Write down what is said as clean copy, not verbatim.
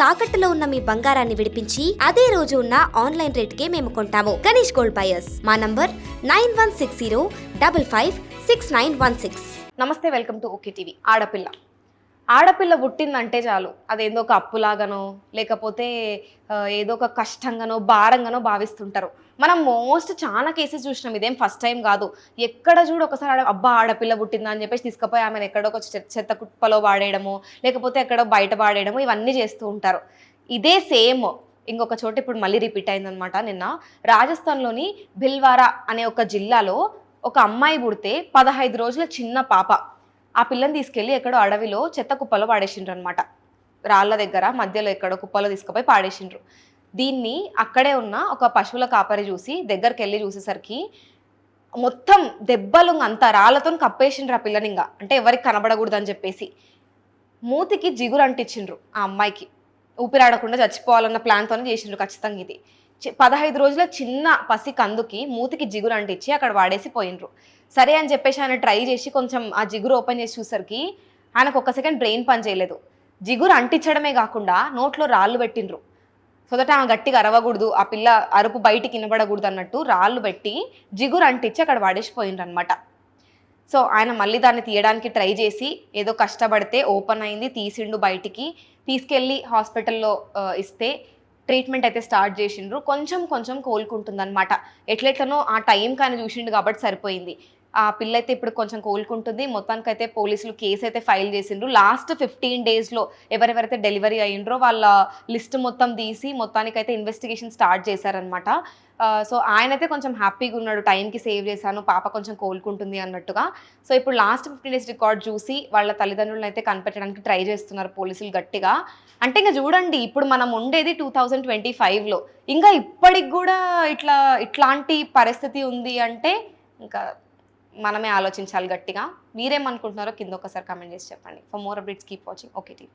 తాకట్టులో ఉన్న మీ బంగారాన్ని విడిపించి అదే రోజు ఉన్న ఆన్లైన్ రేట్కే మేము కొంటాము. Ganesh gold buyers. మా నంబర్ 9160556916. నమస్తే, వెల్కమ్ టు ఓకే టీవీ. ఆడపిల్ల పుట్టిందంటే చాలు అదేందో ఒక అప్పులాగానో లేకపోతే ఏదో ఒక కష్టంగానో భారంగానో భావిస్తుంటారు. మనం చాలా కేసెస్ చూసినాం, ఇదేం ఫస్ట్ టైం కాదు. ఎక్కడ చూడు ఒకసారి అబ్బా ఆడపిల్ల పుట్టిందా అని చెప్పేసి తీసుకుపోయి ఆమెను ఎక్కడో ఒక చెత్త కుప్పలో వాడేయడము, లేకపోతే ఎక్కడో బయట వాడేయడము, ఇవన్నీ చేస్తూ ఉంటారు. ఇదే సేమ్ ఇంకొక చోట ఇప్పుడు మళ్ళీ రిపీట్ అయిందనమాట. నిన్న రాజస్థాన్లోని భిల్వారా అనే ఒక జిల్లాలో ఒక అమ్మాయి పుడితే 15 రోజుల చిన్న పాప, ఆ పిల్లని తీసుకెళ్ళి ఎక్కడో అడవిలో చెత్త కుప్పలో పాడేసిండ్రు అనమాట. రాళ్ళ దగ్గర మధ్యలో ఎక్కడో కుప్పలో తీసుకుపోయి పాడేసిండ్రు. దీన్ని అక్కడే ఉన్న ఒక పశువుల కాపరి చూసి దగ్గరికి వెళ్ళి చూసేసరికి మొత్తం దెబ్బలు అంతా రాళ్ళతో కప్పేసిండ్రు ఆ పిల్లనింగా, అంటే ఎవరికి కనబడకూడదు అని చెప్పేసి. మూతికి జిగురు అంటించిండ్రు ఆ అమ్మాయికి, ఊపిరాడకుండా చచ్చిపోవాలన్న ప్లాన్తో చేసిండ్రు ఖచ్చితంగా. ఇది 15 రోజుల చిన్న పసి కందుకి మూతికి జిగురు అంటించి అక్కడ వాడేసి పోయిండ్రు. సరే అని చెప్పేసి ఆయన ట్రై చేసి కొంచెం ఆ జిగురు ఓపెన్ చేసి చూసరికి ఆయనకు ఒక్క సెకండ్ బ్రెయిన్ పని చేయలేదు. జిగురు అంటించడమే కాకుండా నోట్లో రాళ్ళు పెట్టిండ్రు. సో దట్ ఆమె గట్టిగా అరవకూడదు, ఆ పిల్ల అరుపు బయటికి వినబడకూడదు అన్నట్టు రాళ్ళు పెట్టి జిగురు అంటించి అక్కడ వాడేసిపోయిండ్రు అనమాట. సో ఆయన మళ్ళీ దాన్ని తీయడానికి ట్రై చేసి ఏదో కష్టపడితే ఓపెన్ అయింది, తీసిండు బయటికి. తీసుకెళ్ళి హాస్పిటల్లో ఇస్తే ట్రీట్మెంట్ అయితే స్టార్ట్ చేసిండ్రు. కొంచెం కొంచెం కోలుకుంటుందన్నమాట. ఎట్లెట్లనో ఆ టైం కానీ చూసిండు కాబట్టి సరిపోయింది. ఆ పిల్ల అయితే ఇప్పుడు కొంచెం కోలుకుంటుంది. మొత్తానికైతే పోలీసులు కేసు అయితే ఫైల్ చేసిండ్రు. లాస్ట్ 15 డేస్లో ఎవరెవరైతే డెలివరీ అయ్యిండ్రో వాళ్ళ లిస్ట్ మొత్తం తీసి మొత్తానికైతే ఇన్వెస్టిగేషన్ స్టార్ట్ చేశారనమాట. సో ఆయనైతే కొంచెం హ్యాపీగా ఉన్నాడు, టైంకి సేవ్ చేశాను, పాప కొంచెం కోలుకుంటుంది అన్నట్టుగా. సో ఇప్పుడు లాస్ట్ 15 డేస్ రికార్డ్ చూసి వాళ్ళ తల్లిదండ్రులను అయితే కనిపెట్టడానికి ట్రై చేస్తున్నారు పోలీసులు గట్టిగా. అంటే ఇంకా చూడండి, ఇప్పుడు మనం ఉండేది 2025లో, ఇంకా ఇప్పటికి కూడా ఇట్లాంటి పరిస్థితి ఉంది అంటే ఇంకా మనమే ఆలోచించాలి గట్టిగా. మీరేమనుకుంటున్నారో కింద ఒకసారి కామెంట్ చేసి చెప్పండి. For more updates keep watching okay TV.